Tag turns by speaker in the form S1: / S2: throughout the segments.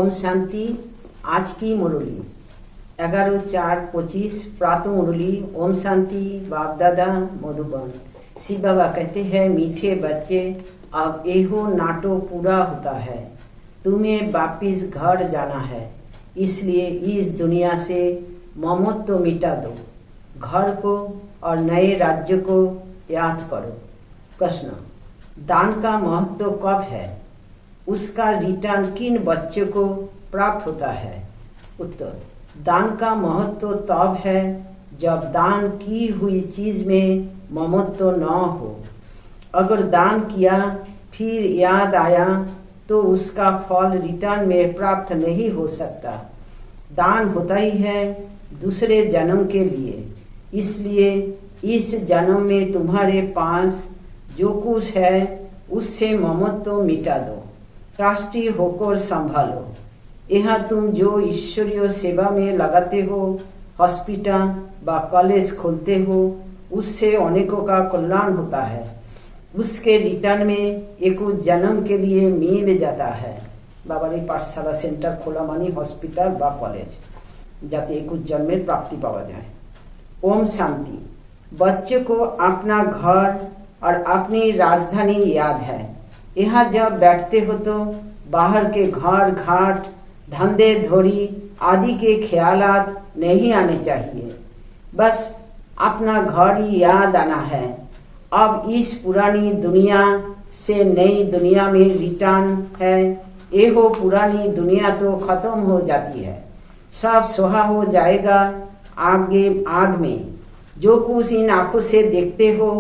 S1: ओम शांति। आज की मुरली 11/4/25 प्रातः मुरली। ओम शांति। बाप दादा मधुबन। शिव बाबा कहते हैं, मीठे बच्चे, अब एहो नाटो पूरा होता है, तुम्हें वापिस घर जाना है, इसलिए इस दुनिया से ममत्व मिटा दो, घर को और नए राज्य को याद करो। प्रश्न, दान का महत्व कब है? उसका रिटर्न किन बच्चों को प्राप्त होता है? उत्तर, दान का महत्व तब है जब दान की हुई चीज में ममत्व न हो। अगर दान किया फिर याद आया तो उसका फल रिटर्न में प्राप्त नहीं हो सकता। दान होता ही है दूसरे जन्म के लिए, इसलिए इस जन्म में तुम्हारे पास जो कुछ है उससे ममत्व मिटा दो, ट्रस्टी होकर संभालो। यहाँ तुम जो ईश्वरीय सेवा में लगाते हो, हॉस्पिटल व कॉलेज खोलते हो, उससे अनेकों का कल्याण होता है। उसके रिटर्न में एक जन्म के लिए मिल जाता है। बाबारी पाठशाला सेंटर खोला मानी हॉस्पिटल व कॉलेज, जाते एक जन्मेर प्राप्ति पावा जाए। ओम शांति। बच्चे को अपना घर और अपनी राजधानी याद है। यहाँ जब बैठते हो तो बाहर के घर घाट धंधे धोरी आदि के ख्यालात नहीं आने चाहिए, बस अपना घर ही याद आना है। अब इस पुरानी दुनिया से नई दुनिया में रिटर्न है। एहो पुरानी दुनिया तो खत्म हो जाती है, सब सुहा हो जाएगा आगे आग में। जो कुछ इन आंखों से देखते हो,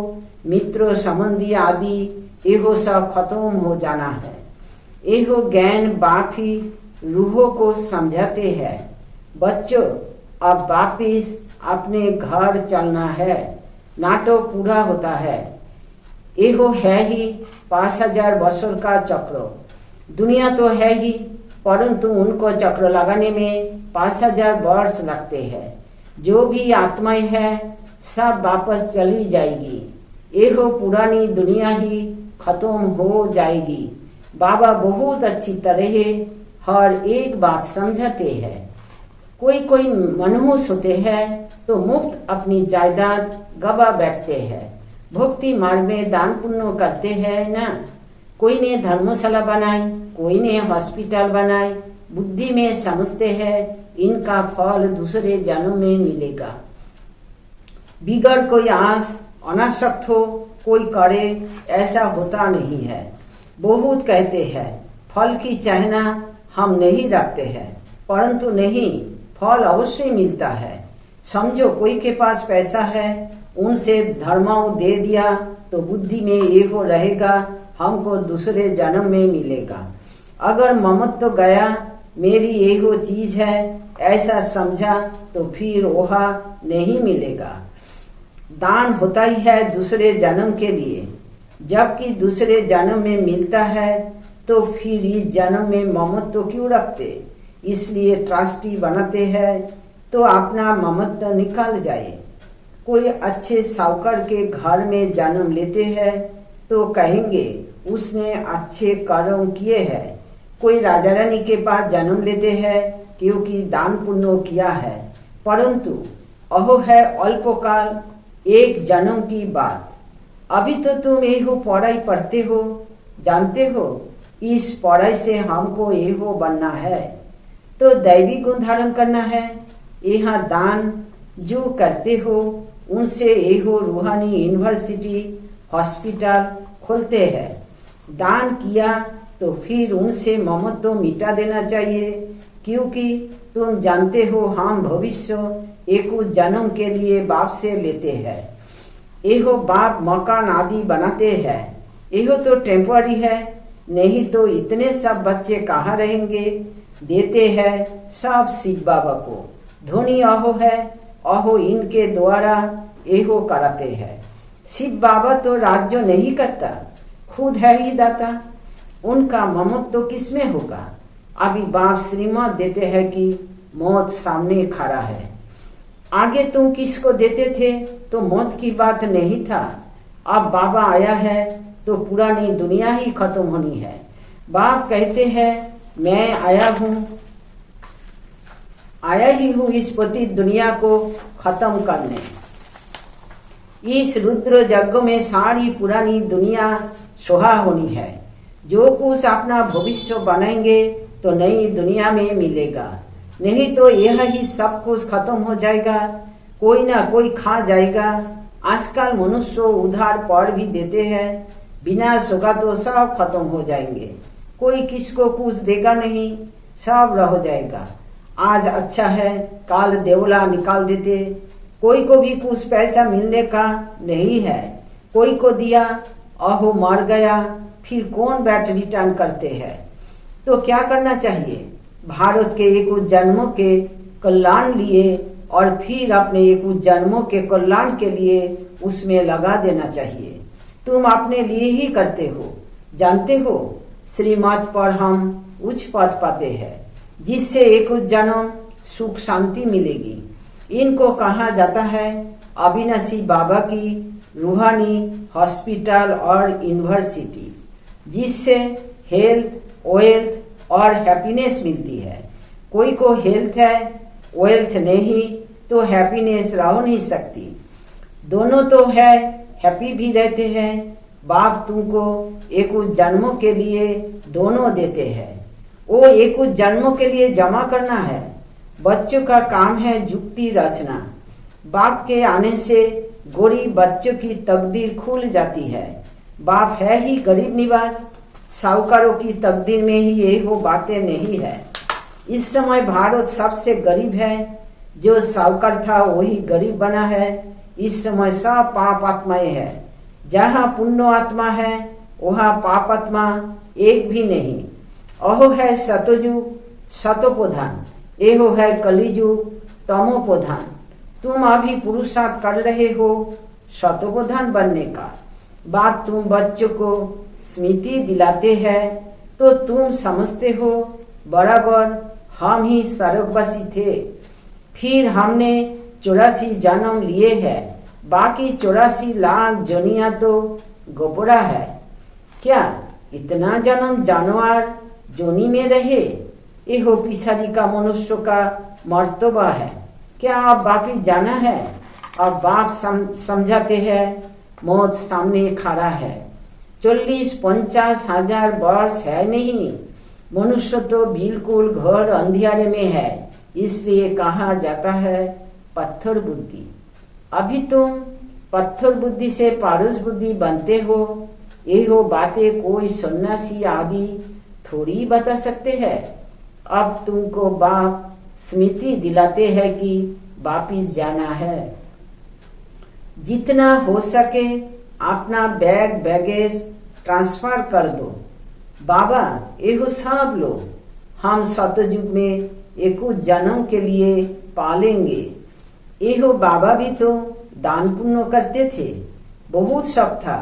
S1: मित्र संबंधी आदि, एहो सब खत्म हो जाना है। एहो ज्ञान बाप ही रूहों को समझाते हैं। बच्चों, अब वापिस अपने घर चलना है, नाटक पूरा होता है। एहो है ही 5000 वर्षों का चक्र। दुनिया तो है ही, परंतु उनको चक्र लगाने में 5000 वर्ष लगते हैं। जो भी आत्माएं है सब वापस चली जाएगी। एहो पुरानी दुनिया ही खत्म हो जाएगी। बाबा बहुत अच्छी तरह हर एक बात समझाते हैं। कोई कोई मनहूस होते हैं तो मुफ्त अपनी जायदाद गवा बैठते हैं। भक्ति मार्ग में दान पुण्य करते हैं ना। कोई ने धर्मशाला बनाई, कोई ने हॉस्पिटल बनाई। बुद्धि में समझते हैं इनका फल दूसरे जन्म में मिलेगा। बिगड़ कोई आस अनासक्त हो कोई करे, ऐसा होता नहीं है। बहुत कहते हैं फल की चाहना हम नहीं रखते हैं, परंतु नहीं, फल अवश्य मिलता है। समझो कोई के पास पैसा है, उनसे धर्माओं दे दिया तो बुद्धि में ये हो रहेगा हमको दूसरे जन्म में मिलेगा। अगर ममत्व गया मेरी ये हो चीज है ऐसा समझा तो फिर वह नहीं मिलेगा। दान होता ही है दूसरे जन्म के लिए, जबकि दूसरे जन्म में मिलता है तो फिर इस जन्म में ममत्व क्यों रखते? इसलिए ट्रस्टी बनाते हैं तो अपना ममत्व निकल जाए। कोई अच्छे साहूकार के घर में जन्म लेते हैं तो कहेंगे उसने अच्छे कर्म किए हैं। कोई राजा रानी के पास जन्म लेते हैं क्योंकि दान पुण्य किया है, परंतु अहो है अल्पकाल, एक जन्म की बात। अभी तो तुम एहो पढ़ाई पढ़ते हो, जानते हो इस पढ़ाई से हमको एहो बनना है तो दैवी गुण धारण करना है। यहाँ दान जो करते हो उनसे एहो रूहानी यूनिवर्सिटी हॉस्पिटल खोलते हैं। दान किया तो फिर उनसे ममत्व मिटा देना चाहिए, क्योंकि तुम जानते हो हम भविष्य एक जन्म के लिए बाप से लेते हैं। एहो बाप मकान आदि बनाते हैं, एहो तो टेम्पररी है, नहीं तो इतने सब बच्चे कहाँ रहेंगे। देते हैं सब शिव बाबा को। धोनी अहो है, अहो इनके द्वारा एहो कराते हैं। शिव बाबा तो राज्य नहीं करता, खुद है ही दाता। उनका ममत्व तो किसमें होगा? अभी बाप श्रीमत देते हैं कि मौत सामने खड़ा है। आगे तुम किसको देते थे तो मौत की बात नहीं था। अब बाबा आया है तो पुरानी दुनिया ही खत्म होनी है। बाप कहते हैं मैं आया हूँ आया ही हूँ इस पतित दुनिया को खत्म करने। इस रुद्र यज्ञ में सारी पुरानी दुनिया सोहा होनी है। जो कुछ अपना भविष्य बनाएंगे तो नई दुनिया में मिलेगा, नहीं तो यह ही सब कुछ खत्म हो जाएगा, कोई ना कोई खा जाएगा। आजकल मनुष्य उधार पर भी देते हैं, विनाश होगा तो सब खत्म हो जाएंगे, कोई किसको कुछ देगा नहीं, सब रह जाएगा। आज अच्छा है, काल देवला निकाल देते, कोई को भी कुछ पैसा मिलने का नहीं है, कोई को दिया अहो मर गया, फिर कौन बैठ रिटर्न करते हैं। तो क्या करना चाहिए? भारत के एक जन्मों के कल्याण लिए और फिर अपने एक जन्मों के कल्याण के लिए उसमें लगा देना चाहिए। तुम अपने लिए ही करते हो, जानते हो। श्रीमत पर हम उच्च पद पाते हैं, जिससे एक जन्म सुख शांति मिलेगी। इनको कहा जाता है अविनाशी बाबा की रूहानी हॉस्पिटल और यूनिवर्सिटी, जिससे हेल्थ, वेल्थ और हैप्पीनेस मिलती है। कोई को हेल्थ है, वेल्थ नहीं तो हैप्पीनेस रह नहीं सकती। दोनों तो है, हैप्पी भी रहते हैं। बाप तुमको एक जन्मों के लिए दोनों देते हैं। वो एक जन्मों के लिए जमा करना है। बच्चों का काम है जुक्ति रचना। बाप के आने से गरीब बच्चों की तकदीर खुल जाती है। बाप है ही गरीब निवास, साहूकारों की तकदीर में ही ये वो बातें नहीं है। इस समय भारत सबसे गरीब है। जो साहूकार था वही गरीब बना है। इस समय सब पाप आत्माएं है। जहाँ पुण्य आत्मा है वहाँ पाप आत्मा एक भी नहीं। अहो है सतयुग सतोप्रधान, एहो है कलियुग तमोप्रधान। तुम अभी पुरुषार्थ कर रहे हो सतोप्रधान बनने का। बात तुम बच्चों को स्मृति दिलाते हैं तो तुम समझते हो बराबर हम ही स्वर्गवासी थे, फिर हमने 84 जन्म लिए हैं, बाकी 84 लाख जोनिया तो गोबरा है। क्या इतना जन्म जानवर जोनी में रहे? एहो पिछाड़ी का मनुष्य का मर्तबा है। क्या अब वापिस जाना है? अब बाप समझाते हैं मौत सामने खड़ा है। 40-50 हजार वर्ष है नहीं। मनुष्य तो बिल्कुल घर अंधियारे में है, इसलिए कहा जाता है पत्थर बुद्धि। अभी तुम पत्थर बुद्धि से पारुष बुद्धि बनते हो। ये हो बातें कोई सन्यासी आदि थोड़ी बता सकते हैं। अब तुमको बाप स्मृति दिलाते हैं कि वापिस जाना है। जितना हो सके अपना बैगेज ट्रांसफर कर दो। बाबा एहो सब लोग हम सतयुग में एक जन्म के लिए पालेंगे। एहो बाबा भी तो दान पुण्य करते थे, बहुत शौक था।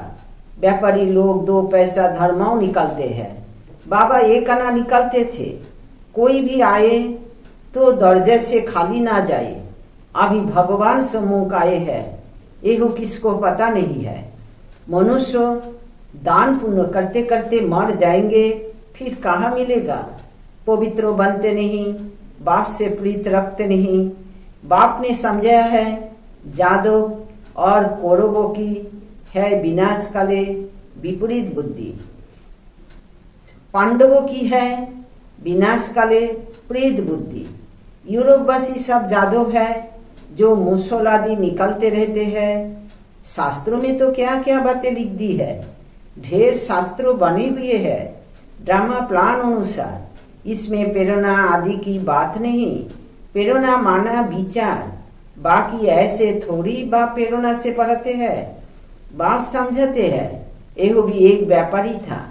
S1: व्यापारी लोग 2 पैसा धर्माओं निकालते हैं, बाबा 1 आना निकालते थे। कोई भी आए तो दर्जे से खाली ना जाए। अभी भगवान सम्मुख आए हैं, एहो किसको पता नहीं है। मनुष्य दान पुण्य करते करते मर जाएंगे, फिर कहाँ मिलेगा। पवित्र बनते नहीं, बाप से प्रीत रखते नहीं। बाप ने समझाया है जादव और कौरवों की है विनाश काले विपरीत बुद्धि, पांडवों की है विनाश काले प्रीत बुद्धि। यूरोपवासी सब जादव है जो मुसोल आदि निकलते रहते हैं। शास्त्रों में तो क्या क्या बातें लिख दी है, ढेर शास्त्रों बने हुए हैं ड्रामा प्लान अनुसार। इसमें प्रेरणा आदि की बात नहीं। प्रेरणा माना विचार, बाकी ऐसे थोड़ी बाप प्रेरणा से पढ़ते हैं। बाप समझते हैं एहो भी एक व्यापारी था,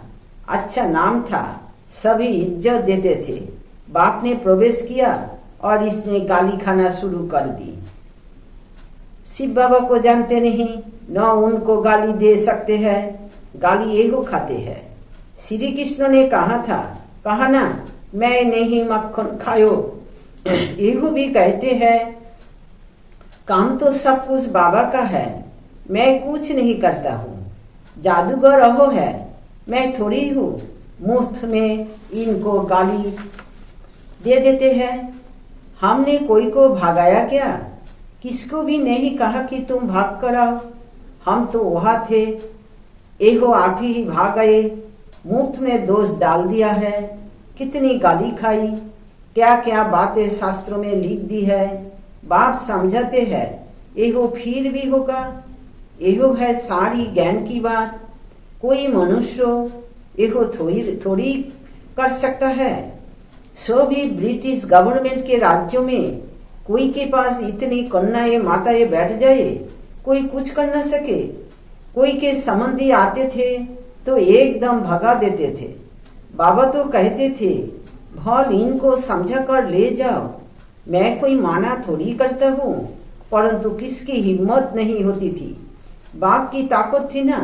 S1: अच्छा नाम था, सभी इज्जत देते थे। बाप ने प्रवेश किया और इसने गाली खाना शुरू कर दी। शिव बाबा को जानते नहीं, न उनको गाली दे सकते हैं, गाली एहो खाते हैं। श्री कृष्ण ने कहा ना मैं नहीं मक्खन खायो। एहो भी कहते हैं काम तो सब कुछ बाबा का है, मैं कुछ नहीं करता हूँ। जादूगर अहो है, मैं थोड़ी हूँ। मुफ्त में इनको गाली दे देते हैं। हमने कोई को भगाया क्या? किसको भी नहीं कहा कि तुम भाग कर आओ। हम तो वहां थे, एहो आप ही भाग गए। मुफ्त में दोष डाल दिया है। कितनी गाली खाई, क्या क्या बातें शास्त्रों में लिख दी है। बाप समझाते हैं एहो फिर भी होगा। एहो है सारी ज्ञान की बात। कोई मनुष्य एहो थोड़ी कर सकता है। सो भी ब्रिटिश गवर्नमेंट के राज्यों में कोई के पास इतनी कन्याएं माताएं बैठ जाए, कोई कुछ कर न सके। कोई के संबंधी आते थे तो एकदम भगा देते थे। बाबा तो कहते थे भल इनको समझा कर ले जाओ। मैं कोई माना थोड़ी करता हूँ, परंतु किसकी हिम्मत नहीं होती थी। बाप की ताकत थी ना।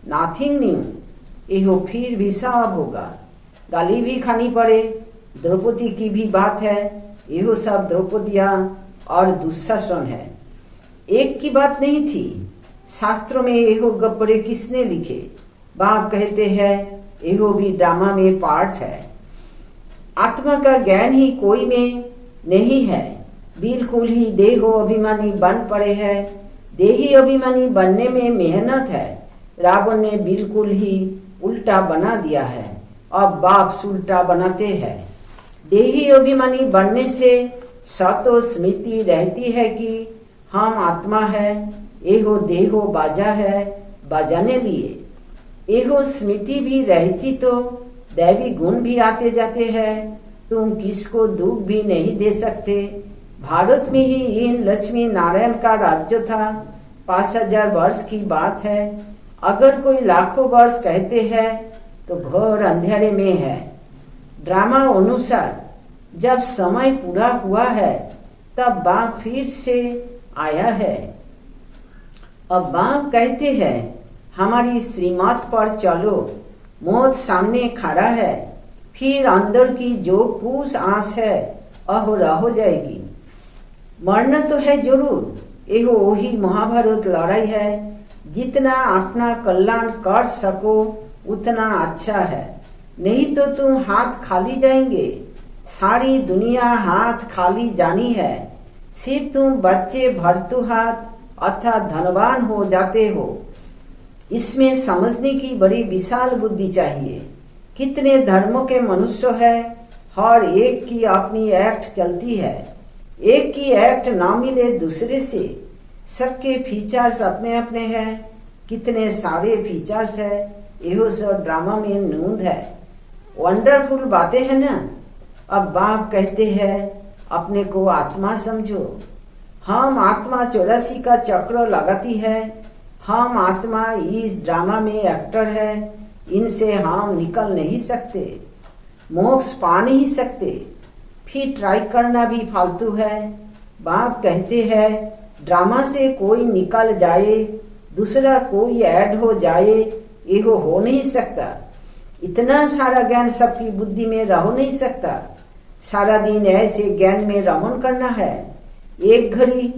S1: Nothing new. एहो फिर भी सब होगा। गाली भी खानी पड़े। द्रौपदी की भी बात है। एहो सब द्रौपदियाँ और दुशासन है। एक की बात नहीं थी। शास्त्रों में एहो गप्पड़े किसने लिखे? बाप कहते हैं एहो भी ड्रामा में पार्ट है। आत्मा का ज्ञान ही कोई में नहीं है। बिल्कुल ही देहो अभिमानी बन पड़े हैं। देही अभिमानी बनने में मेहनत है। रावण ने बिल्कुल ही उल्टा बना दिया है। अब बाप उल्टा बनाते हैं। देही अभिमानी बनने से सतो स्मृति रहती है कि हम आत्मा है। एहो देहो बाजा है बजाने लिए। एहो स्मृति भी रहती तो दैवी गुण भी आते जाते हैं। तुम किसको दुख भी नहीं दे सकते। भारत में ही इन लक्ष्मी नारायण का राज्य था। 5000 वर्ष की बात है। अगर कोई लाखों वर्ष कहते हैं तो घोर अंधेरे में है। ड्रामा अनुसार जब समय पूरा हुआ है तब बाप फिर से आया है। अब बाप कहते हैं हमारी श्रीमत पर चलो। मौत सामने खड़ा है। फिर अंदर की जो कुछ आस है अहोरा हो जाएगी। मरना तो है जरूर। एहो वही महाभारत लड़ाई है। जितना अपना कल्याण कर सको उतना अच्छा है, नहीं तो तुम हाथ खाली जाएंगे। सारी दुनिया हाथ खाली जानी है। सिर्फ तुम बच्चे भरतु हाथ अर्थात धनवान हो जाते हो। इसमें समझने की बड़ी विशाल बुद्धि चाहिए। कितने धर्मों के मनुष्य है, हर एक की अपनी एक्ट चलती है। एक की एक्ट ना मिले दूसरे से। सबके फीचर्स अपने अपने हैं। कितने सारे फीचर्स है। यहो सब ड्रामा में नूंद है। वंडरफुल बातें हैं ना। अब बाप कहते हैं अपने को आत्मा समझो। हम आत्मा 84 का चक्र लगाती है। हम आत्मा इस ड्रामा में एक्टर है। इनसे हम निकल नहीं सकते, मोक्ष पा नहीं सकते। फिर ट्राई करना भी फालतू है। बाप कहते हैं ड्रामा से कोई निकल जाए, दूसरा कोई ऐड हो जाए, ये हो नहीं सकता। इतना सारा ज्ञान सबकी बुद्धि में रह नहीं सकता। सारा दिन ऐसे ज्ञान में रमन करना है। एक घड़ी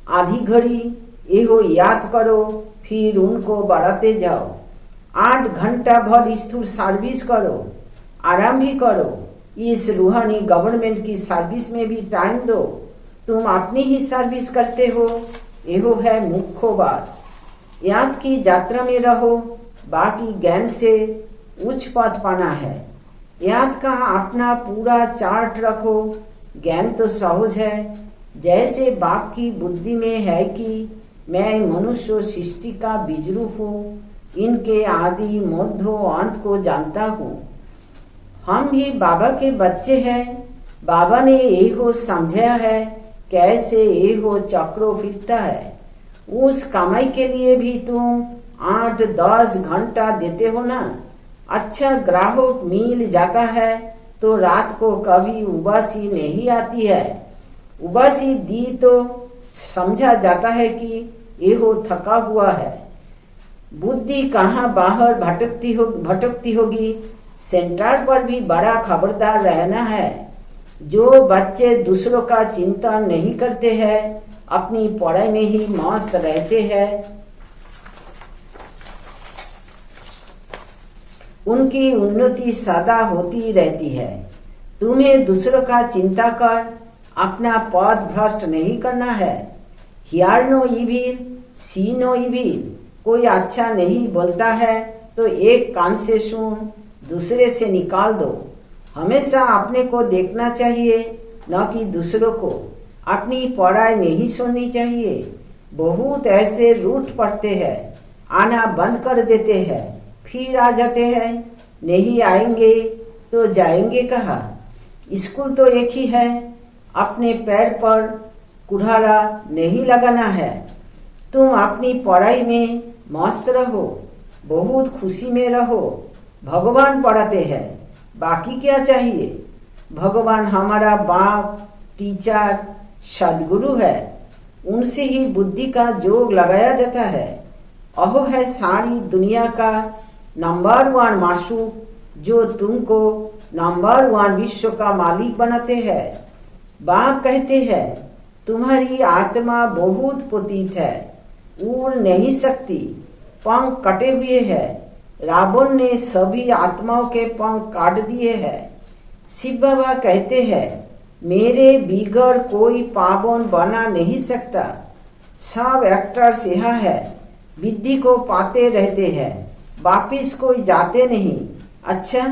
S1: आधी घड़ी एहो याद करो, फिर उनको बढ़ाते जाओ। 8 घंटा भर स्थूल सर्विस करो, आराम भी करो। इस रूहानी गवर्नमेंट की सर्विस में भी टाइम दो। तुम अपनी ही सर्विस करते हो, एहो है मुख्य बात। याद की यात्रा में रहो। बाकी ज्ञान से उच्च पद पाना है। याद का अपना पूरा चार्ट रखो। ज्ञान तो सहज है। जैसे बाप की बुद्धि में है कि मैं मनुष्य सृष्टि का बीज रूप हूँ, इनके आदि मध्य अंत को जानता हूँ। हम भी बाबा के बच्चे हैं। बाबा ने एहो समझाया है कैसे एहो चक्रो फिरता है। उस कमाई के लिए भी तुम 8-10 घंटा देते हो ना। अच्छा ग्राहक मिल जाता है तो रात को कभी उबासी नहीं आती है। उबासी दी तो समझा जाता है कि एहो थका हुआ है। बुद्धि कहाँ बाहर भटकती होगी। सेंटर पर भी बड़ा खबरदार रहना है। जो बच्चे दूसरों का चिंतन नहीं करते हैं, अपनी पढ़ाई में ही मस्त रहते हैं, उनकी उन्नति सदा होती रहती है। तुम्हें दूसरों का चिंता कर अपना पद भ्रष्ट नहीं करना है। Hear no evil, see no evil. कोई अच्छा नहीं बोलता है तो एक कान से सुन, दूसरे से निकाल दो। हमेशा अपने को देखना चाहिए, न कि दूसरों को। अपनी पढ़ाई नहीं सुननी चाहिए। बहुत ऐसे रूठ पड़ते हैं, आना बंद कर देते हैं, फिर आ जाते हैं। नहीं आएंगे तो जाएंगे कहाँ? स्कूल तो एक ही है। अपने पैर पर कुल्हाड़ा नहीं लगाना है। तुम अपनी पढ़ाई में मस्त रहो, बहुत खुशी में रहो। भगवान पढ़ाते हैं, बाकी क्या चाहिए? भगवान हमारा बाप, टीचर, सदगुरु है। उनसे ही बुद्धि का जोग लगाया जाता है। अहो है सारी दुनिया का नंबर 1 मासूक, जो तुमको नंबर 1 विश्व का मालिक बनाते हैं। बाप कहते हैं, तुम्हारी आत्मा बहुत पतित है, उड़ नहीं सकती, पंख कटे हुए हैं। रावण ने सभी आत्माओं के पंख काट दिए हैं। शिव बाबा कहते हैं, मेरे बिगड़ कोई पावन बना नहीं सकता। सब एक्टर्स यहाँ है, विधि को पाते रहते हैं, वापिस कोई जाते नहीं। अच्छा,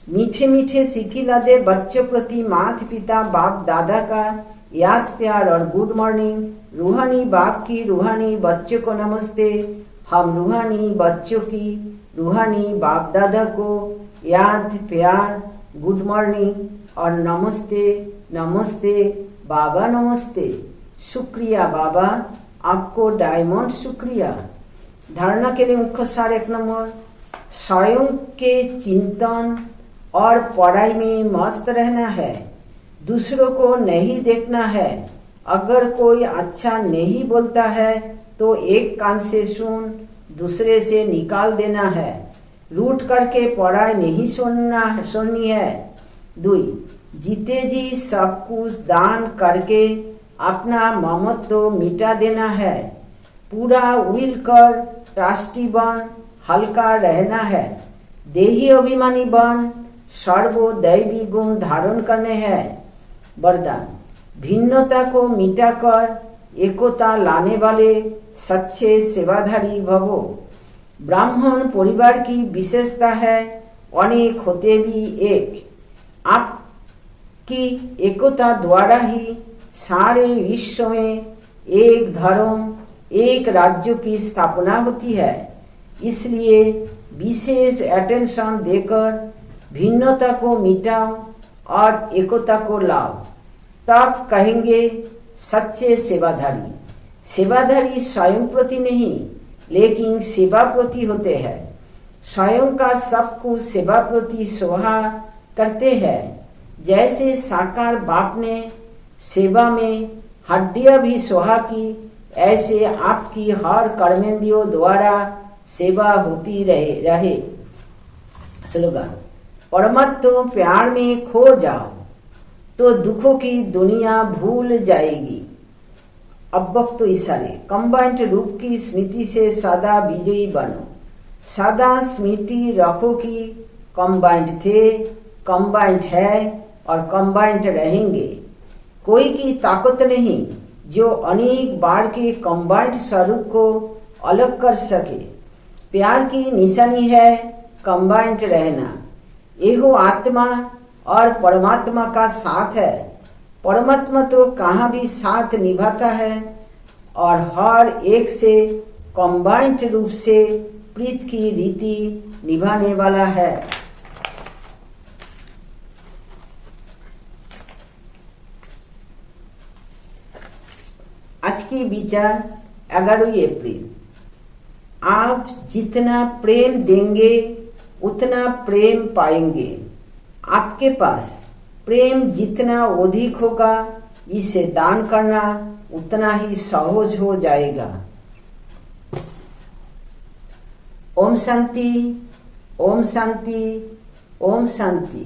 S1: मीठे मीठे सिखिलादे बच्चों प्रति माता पिता बाप दादा का याद प्यार और गुड मॉर्निंग। रूहानी बाप की रूहानी बच्चों को नमस्ते। हम रूहानी बच्चों की रूहानी बाप दादा को याद प्यार, गुड मॉर्निंग और नमस्ते। नमस्ते बाबा, नमस्ते। शुक्रिया बाबा, आपको डायमंड शुक्रिया। धारणा के लिए मुख्य सार 1 नंबर, स्वयं के चिंतन और पढ़ाई में मस्त रहना है। दूसरों को नहीं देखना है। अगर कोई अच्छा नहीं बोलता है तो एक कान से सुन, दूसरे से निकाल देना है। रूठ करके पढ़ाई नहीं सुननी है। 2, जीते जी सब कुछ दान करके अपना ममत्व मिटा देना है। पूरा विल कर राष्ट्रीय बन, हल्का रहना है। देही अभिमानी बन, सर्वदैवी गुण धारण करने हैं। वरदान, भिन्नता को मिटाकर एकता लाने वाले सच्चे सेवाधारी भवो। ब्राह्मण परिवार की विशेषता है, अनेक होते भी एक। आपकी एकता द्वारा ही सारे विश्व में एक धर्म, एक राज्य की स्थापना होती है। इसलिए विशेष अटेंशन देकर भिन्नता को मिटाओ और एकता को लाओ, तब कहेंगे सच्चे सेवाधारी। सेवाधारी स्वयं प्रति नहीं, लेकिन सेवा प्रति होते हैं। स्वयं का सब कुछ सेवा प्रति सोहा करते हैं। जैसे साकार बाप ने सेवा में हड्डियां भी सोहा की, ऐसे आपकी हर कर्मेंद्रियों द्वारा सेवा होती रहे। स्लोगन, परमात्मा प्यार में खो जाओ तो दुखों की दुनिया भूल जाएगी। अव्यक्त इशारे, कंबाइंड रूप की स्मृति से सदा विजयी बनो। सदा स्मृति रखो कि कंबाइंड थे, कंबाइंड है और कंबाइंड रहेंगे। कोई की ताकत नहीं जो अनेक बार के कंबाइंड स्वरूप को अलग कर सके। प्यार की निशानी है कंबाइंड रहना। एहो आत्मा और परमात्मा का साथ है। परमात्मा तो कहाँ भी साथ निभाता है और हर एक से कंबाइंड रूप से प्रीत की रीति निभाने वाला है। आज की विचार 11 अप्रैल। आप जितना प्रेम देंगे उतना प्रेम पाएंगे। आपके पास प्रेम जितना अधिक होगा, इसे दान करना उतना ही सहज हो जाएगा। ओम शांति, ओम शांति, ओम शांति।